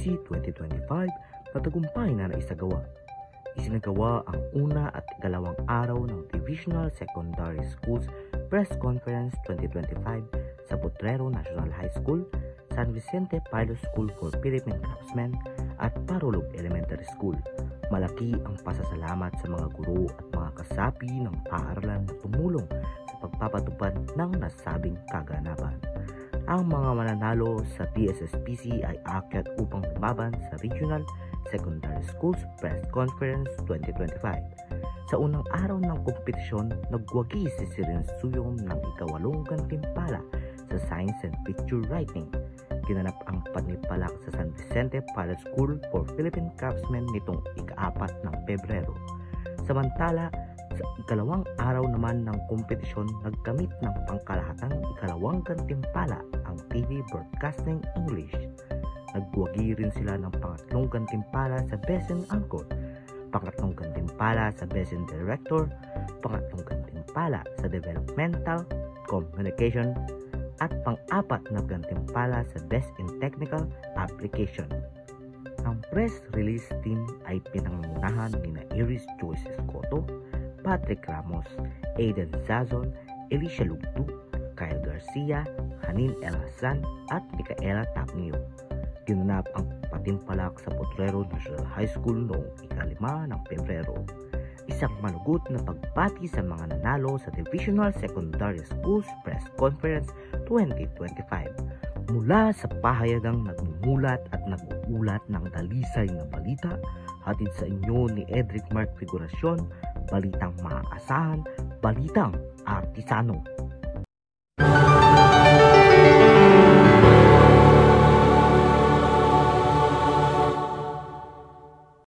SSPC 2025 na tagumpay na naisagawa. Isinagawa ang una at ikalawang araw ng Divisional Secondary Schools Press Conference 2025 sa Potrero National High School, San Vicente Pilot School for Philippine Craftsmen at Parulog Elementary School. Malaki ang pasasalamat sa mga guro at mga kasapi ng paaralan na tumulong sa pagpapatupad ng nasabing kaganapan. Ang mga mananalo sa PSSPC ay aakyat upang lumaban sa Regional Secondary Schools Press Conference 2025. Sa unang araw ng kompetisyon, nagwagi si Siren Suyom ng ika-8 gantimpala sa Science and Picture Writing. Ginanap ang panipalak sa San Vicente Pilot School for Philippine Craftsmen nitong ika-4 ng Pebrero. Samantala, sa ikalawang araw naman ng kompetisyon, nagkamit ng pangkalahatang ikalawang gantimpala ang TV Broadcasting English. Nagwagi rin sila ng pangatlong gantimpala sa Best in Anchor, pangatlong gantimpala sa Best in Director, pangatlong gantimpala sa Developmental Communication, at pang-apat na gantimpala sa Best in Technical Application. Ang press release team ay pinangunahan ni Iris Joyce Escoto, Patrick Ramos, Aiden Zazon, Alicia Lugtu, Kyle Garcia, Hanin El Hassan at Micaela Tapnio. Ginanap ang patimpalak sa Potrero National High School noong ika-5 ng Pebrero. Isang malugot na pagbati sa mga nanalo sa Divisional Secondary Schools Press Conference 2025. Mula sa pahayagang nagmumulat at nag-uulat ng dalisay na balita, hatid sa inyo ni Edric Mark Figuracion, balitang maaasahan, balitang artisano.